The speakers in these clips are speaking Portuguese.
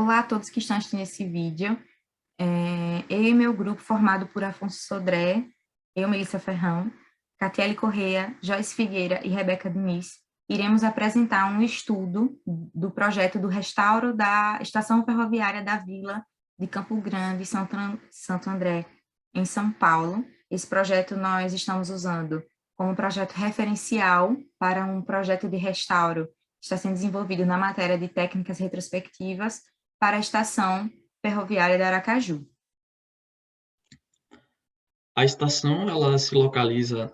Olá a todos que estão assistindo esse vídeo. Eu e meu grupo, formado por Afonso Sodré, eu, Melissa Ferrão, Catiele Correia, Joyce Figueira e Rebeca Diniz, iremos apresentar um estudo do projeto do restauro da estação ferroviária da Vila de Campo Grande, Santo André, em São Paulo. Esse projeto nós estamos usando como projeto referencial para um projeto de restauro que está sendo desenvolvido na matéria de técnicas retrospectivas para a estação ferroviária de Aracaju. A estação ela se localiza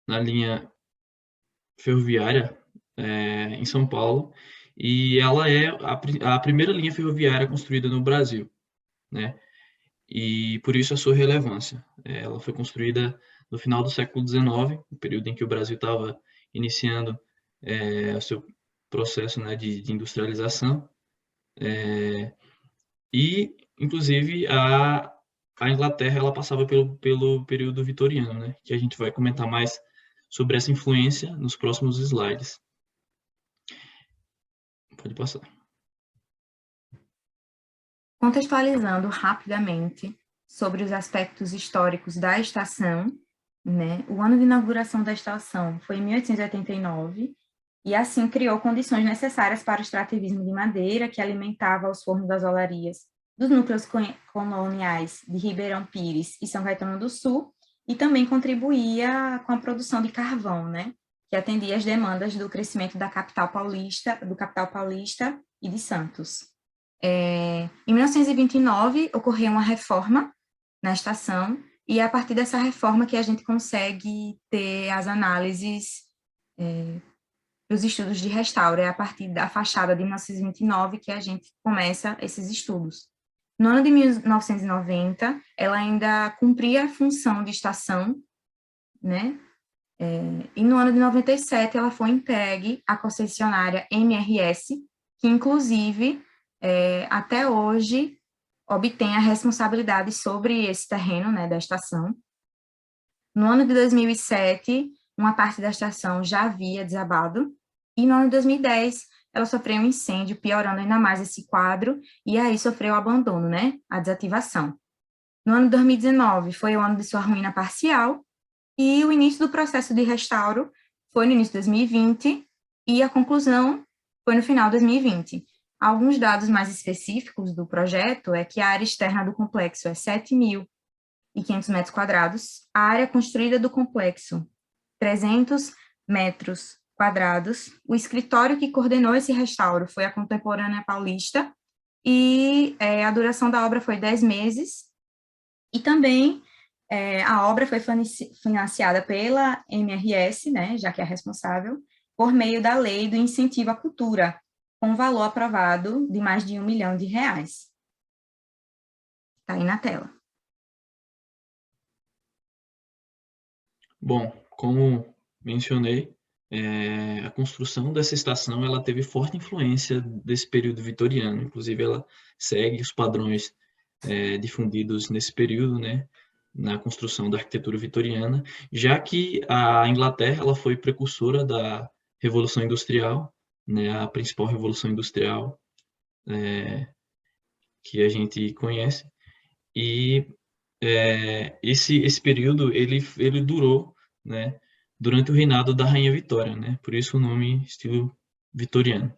na linha ferroviária em São Paulo e ela é a primeira linha ferroviária construída no Brasil, né? E por isso a sua relevância. Ela foi construída no final do século XIX, no período em que o Brasil estava iniciando o seu processo, né, de industrialização. E, inclusive, a Inglaterra ela passava pelo período vitoriano, né? Que a gente vai comentar mais sobre essa influência nos próximos slides. Pode passar. Contextualizando rapidamente sobre os aspectos históricos da estação, né? O ano de inauguração da estação foi em 1889, e assim criou condições necessárias para o extrativismo de madeira, que alimentava os fornos das olarias dos núcleos coloniais de Ribeirão Pires e São Caetano do Sul, e também contribuía com a produção de carvão, né? Que atendia às demandas do crescimento da capital paulista e de Santos. Em 1929, ocorreu uma reforma na estação, e é a partir dessa reforma que a gente consegue ter as análises dos estudos de restauro. É a partir da fachada de 1929 que a gente começa esses estudos. No ano de 1990, ela ainda cumpria a função de estação, né? E no ano de 97, ela foi entregue à concessionária MRS, que inclusive, até hoje, obtém a responsabilidade sobre esse terreno, né, da estação. No ano de 2007, uma parte da estação já havia desabado, e no ano de 2010, ela sofreu um incêndio, piorando ainda mais esse quadro, e aí sofreu o abandono, né, a desativação. No ano de 2019, foi o ano de sua ruína parcial, e o início do processo de restauro foi no início de 2020, e a conclusão foi no final de 2020. Alguns dados mais específicos do projeto é que a área externa do complexo é 7.500 metros quadrados, a área construída do complexo, 300 metros quadrados. O escritório que coordenou esse restauro foi a Contemporânea Paulista, e a duração da obra foi 10 meses, e também a obra foi financiada pela MRS, né, já que é responsável, por meio da Lei do Incentivo à Cultura, com valor aprovado de mais de R$ 1 milhão. Está aí na tela. Bom, como mencionei, a construção dessa estação ela teve forte influência desse período vitoriano. Inclusive, ela segue os padrões difundidos nesse período, né, na construção da arquitetura vitoriana, já que a Inglaterra ela foi precursora da Revolução Industrial, né, a principal revolução industrial que a gente conhece, e esse período ele durou, né, durante o reinado da Rainha Vitória, né, por isso o nome estilo vitoriano.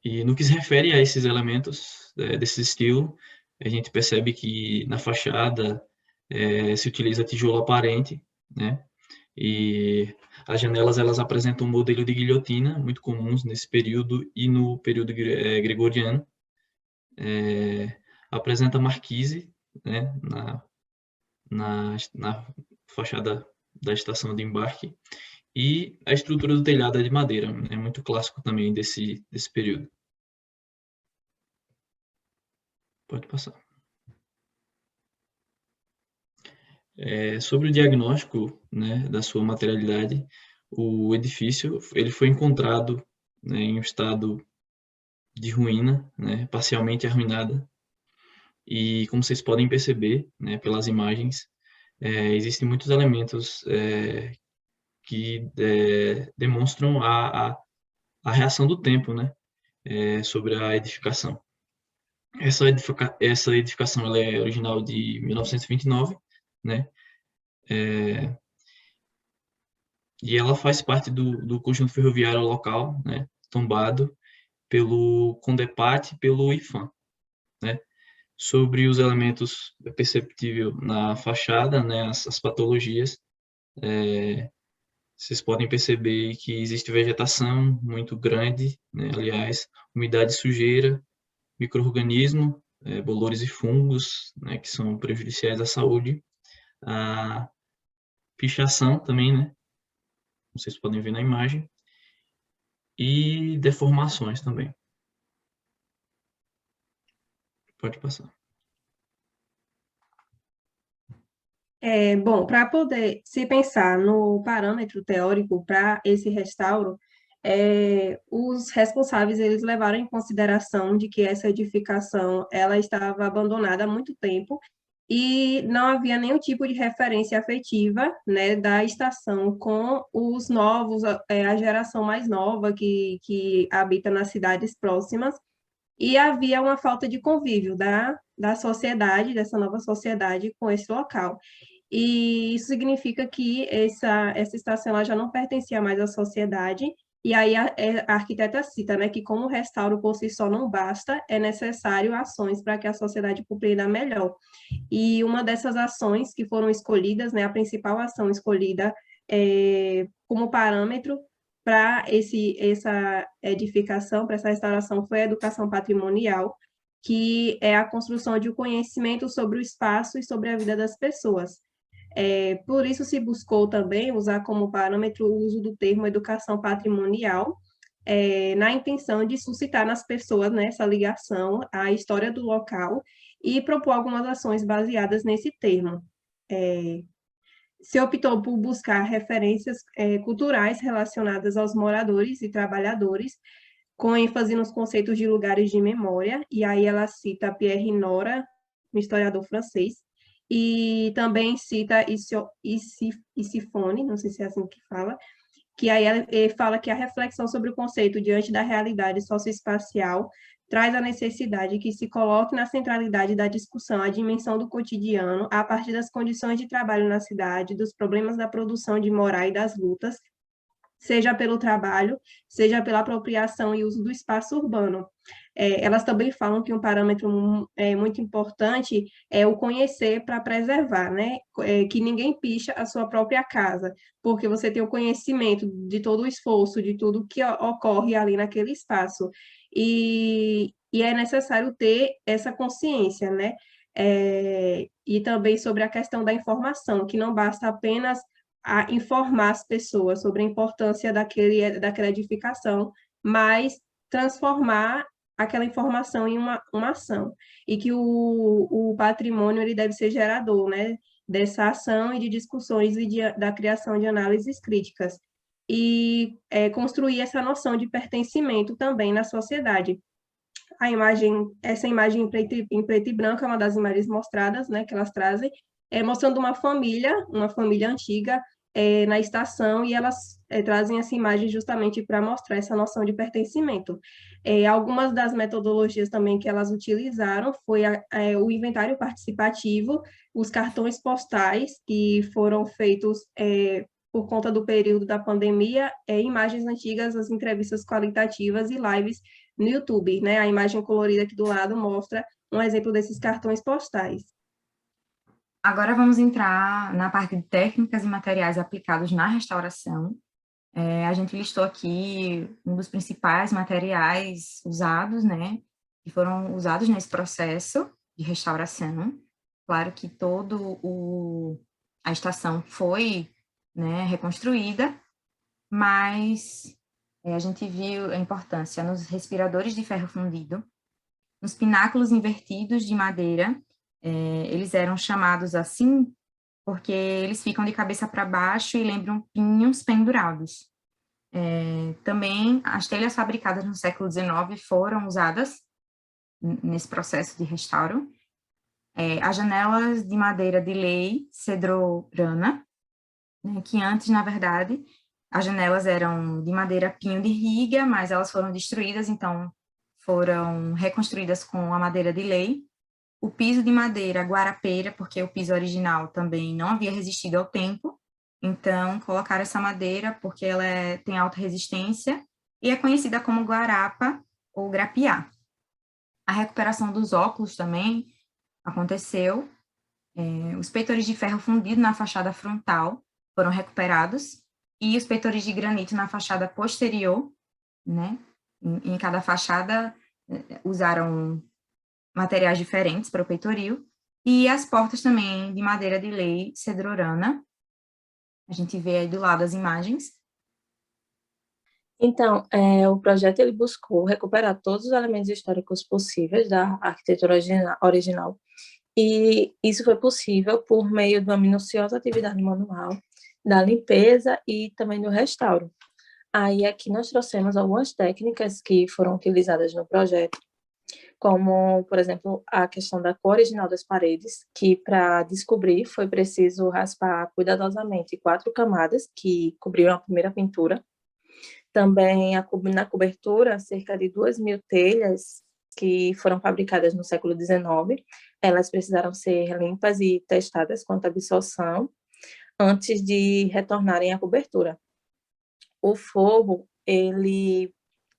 E no que se refere a esses elementos desse estilo, a gente percebe que na fachada se utiliza tijolo aparente, né? E as janelas elas apresentam um modelo de guilhotina muito comuns nesse período e no período gregoriano. Apresenta marquise, né? Na fachada da estação de embarque, e a estrutura do telhado é de madeira, é muito clássico também desse período. Pode passar. Sobre o diagnóstico, né, da sua materialidade, o edifício ele foi encontrado, né, em um estado de ruína, né, parcialmente arruinada, e como vocês podem perceber, né, pelas imagens, existem muitos elementos que demonstram a reação do tempo, né? sobre a edificação. Essa edificação ela é original de 1929, né? E ela faz parte do conjunto ferroviário local, né? Tombado pelo CONDEPAT e pelo IFAM, né? Sobre os elementos é perceptível na fachada, né? As patologias, vocês podem perceber que existe vegetação muito grande, né? Aliás, umidade e sujeira, micro-organismo, bolores e fungos, né? Que são prejudiciais à saúde. A pichação também, né? Vocês podem ver na imagem. E deformações também. Pode passar. Bom, para poder se pensar no parâmetro teórico para esse restauro, os responsáveis eles levaram em consideração de que essa edificação ela estava abandonada há muito tempo e não havia nenhum tipo de referência afetiva, né, da estação com os novos, a geração mais nova que habita nas cidades próximas, e havia uma falta de convívio da sociedade, dessa nova sociedade com esse local. E isso significa que essa estação ela já não pertencia mais à sociedade, e aí a arquiteta cita, né, que como o restauro por si só não basta, é necessário ações para que a sociedade compreenda melhor. E uma dessas ações que foram escolhidas, né, a principal ação escolhida como parâmetro para essa edificação, para essa restauração, foi a educação patrimonial, que é a construção de um conhecimento sobre o espaço e sobre a vida das pessoas. Por isso se buscou também usar como parâmetro o uso do termo educação patrimonial, na intenção de suscitar nas pessoas, né, essa ligação à história do local e propor algumas ações baseadas nesse termo. Se optou por buscar referências culturais relacionadas aos moradores e trabalhadores, com ênfase nos conceitos de lugares de memória, e aí ela cita Pierre Nora, um historiador francês, e também cita Isifone, não sei se é assim que fala, que aí ele fala que a reflexão sobre o conceito diante da realidade socioespacial traz a necessidade que se coloque na centralidade da discussão a dimensão do cotidiano a partir das condições de trabalho na cidade, dos problemas da produção de morar e das lutas, seja pelo trabalho, seja pela apropriação e uso do espaço urbano. Elas também falam que um parâmetro muito importante é o conhecer para preservar, né? Que ninguém picha a sua própria casa, porque você tem o conhecimento de todo o esforço, de tudo que ocorre ali naquele espaço. E é necessário ter essa consciência, né? E também sobre a questão da informação, que não basta apenas a informar as pessoas sobre a importância daquela edificação, mas transformar aquela informação em uma ação, e que o patrimônio ele deve ser gerador, né, dessa ação e de discussões e da criação de análises críticas, e construir essa noção de pertencimento também na sociedade. Essa imagem em preto e branco é uma das imagens mostradas, né, que elas trazem, mostrando uma família antiga, na estação, e elas trazem essa imagem justamente para mostrar essa noção de pertencimento. Algumas das metodologias também que elas utilizaram foi o inventário participativo, os cartões postais, que foram feitos por conta do período da pandemia, imagens antigas, as entrevistas qualitativas e lives no YouTube, né? A imagem colorida aqui do lado mostra um exemplo desses cartões postais. Agora vamos entrar na parte de técnicas e materiais aplicados na restauração. A gente listou aqui um dos principais materiais usados, né, que foram usados nesse processo de restauração. Claro que a estação foi, né, reconstruída, mas a gente viu a importância nos respiradores de ferro fundido, nos pináculos invertidos de madeira. Eles eram chamados assim porque eles ficam de cabeça para baixo e lembram pinhos pendurados. Também as telhas fabricadas no século XIX foram usadas nesse processo de restauro. As janelas de madeira de lei cedrorana, né, que antes, na verdade, as janelas eram de madeira pinho de riga, mas elas foram destruídas, então foram reconstruídas com a madeira de lei. O piso de madeira guarapeira, porque o piso original também não havia resistido ao tempo, então colocaram essa madeira porque ela tem alta resistência e é conhecida como guarapa ou grapiá. A recuperação dos óculos também aconteceu. Os peitores de ferro fundido na fachada frontal foram recuperados e os peitores de granito na fachada posterior, né? Em cada fachada usaram materiais diferentes para o peitoril, e as portas também de madeira de lei cedrorana. A gente vê aí do lado as imagens. Então, o projeto ele buscou recuperar todos os elementos históricos possíveis da arquitetura original, e isso foi possível por meio de uma minuciosa atividade manual, da limpeza e também do restauro. Aí aqui nós trouxemos algumas técnicas que foram utilizadas no projeto, como, por exemplo, a questão da cor original das paredes, que para descobrir foi preciso raspar cuidadosamente 4 camadas que cobriam a primeira pintura. Também na cobertura, cerca de 2.000 telhas que foram fabricadas no século XIX, elas precisaram ser limpas e testadas quanto à absorção antes de retornarem à cobertura. O forro, ele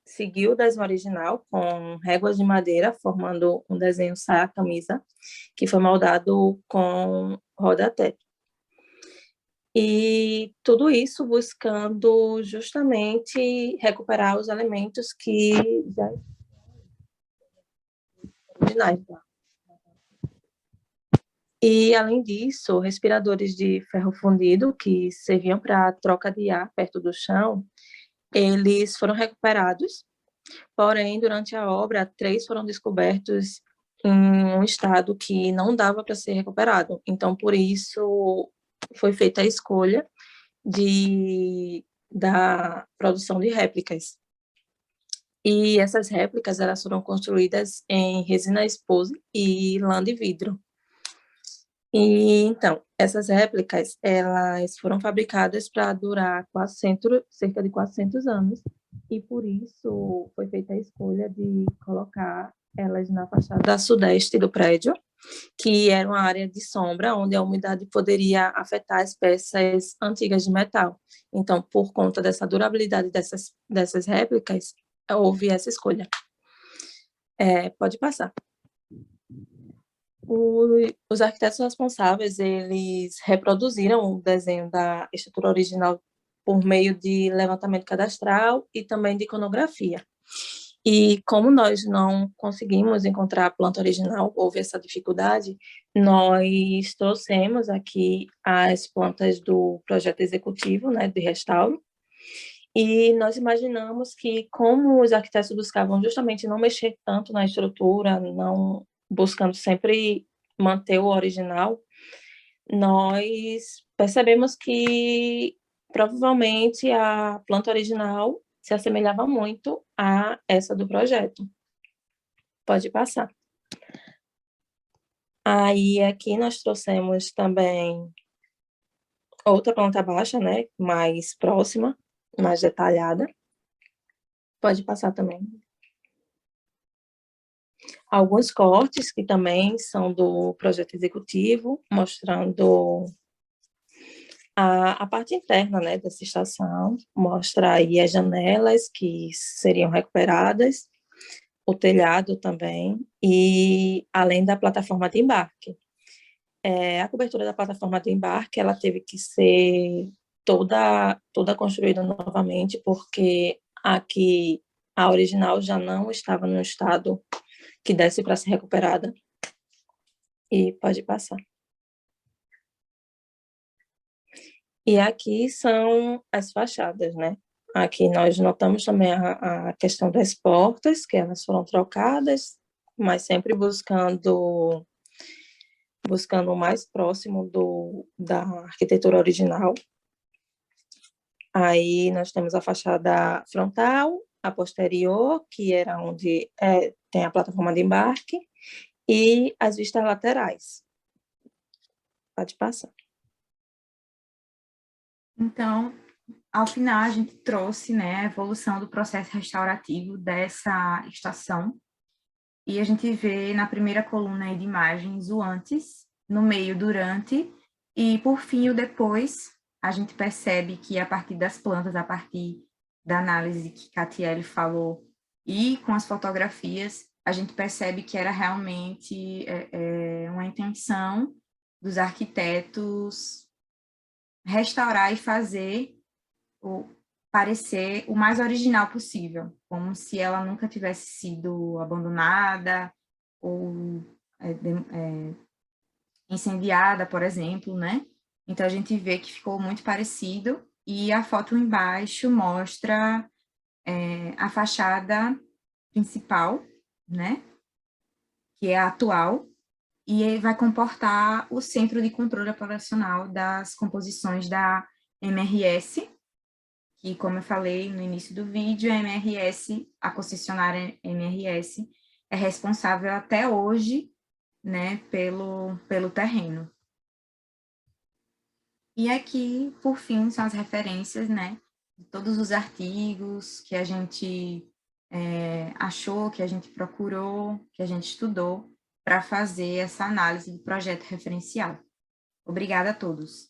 seguiu o desenho original com réguas de madeira, formando um desenho saia-camisa, que foi moldado com roda-teto. E tudo isso buscando justamente recuperar os elementos que já originais. E, além disso, respiradores de ferro fundido, que serviam para troca de ar perto do chão, eles foram recuperados, porém, durante a obra, 3 foram descobertos em um estado que não dava para ser recuperado. Então, por isso, foi feita a escolha da produção de réplicas. E essas réplicas elas foram construídas em resina expose e lã de vidro. E, então, essas réplicas elas foram fabricadas para durar cerca de 400 anos, e por isso foi feita a escolha de colocar elas na fachada sudeste do prédio, que era uma área de sombra onde a umidade poderia afetar as peças antigas de metal. Então, por conta dessa durabilidade dessas réplicas, houve essa escolha. Pode passar. Os arquitetos responsáveis, eles reproduziram o desenho da estrutura original por meio de levantamento cadastral e também de iconografia. E como nós não conseguimos encontrar a planta original, houve essa dificuldade, nós trouxemos aqui as plantas do projeto executivo, né, de restauro, e nós imaginamos que, como os arquitetos buscavam justamente não mexer tanto na estrutura, não buscando sempre manter o original, nós percebemos que provavelmente a planta original se assemelhava muito a essa do projeto. Pode passar. Aí aqui nós trouxemos também outra planta baixa, né, mais próxima, mais detalhada. Pode passar também. Alguns cortes que também são do projeto executivo, mostrando a parte interna, né, dessa estação, mostra aí as janelas que seriam recuperadas, o telhado também, e além da plataforma de embarque. A cobertura da plataforma de embarque, ela teve que ser toda construída novamente, porque aqui a original já não estava no estado que desse para ser recuperada. E pode passar. E aqui são as fachadas, né? Aqui nós notamos também a questão das portas, que elas foram trocadas, mas sempre buscando o mais próximo da arquitetura original. Aí nós temos a fachada frontal, a posterior, que era onde tem a plataforma de embarque, e as vistas laterais. Pode passar. Então, ao final, a gente trouxe, né, a evolução do processo restaurativo dessa estação, e a gente vê na primeira coluna aí de imagens o antes, no meio, durante, e por fim o depois. A gente percebe que a partir das plantas, a partir da análise que Catiele falou, e com as fotografias, a gente percebe que era realmente uma intenção dos arquitetos restaurar e fazer parecer o mais original possível, como se ela nunca tivesse sido abandonada ou incendiada, por exemplo, né? Então, a gente vê que ficou muito parecido, e a foto embaixo mostra a fachada principal, né? Que é a atual, e vai comportar o Centro de Controle Operacional das Composições da MRS, que, como eu falei no início do vídeo, a MRS, a concessionária MRS, é responsável até hoje, né, pelo terreno. E aqui, por fim, são as referências, né, de todos os artigos que a gente achou, que a gente procurou, que a gente estudou, para fazer essa análise do projeto referencial. Obrigada a todos.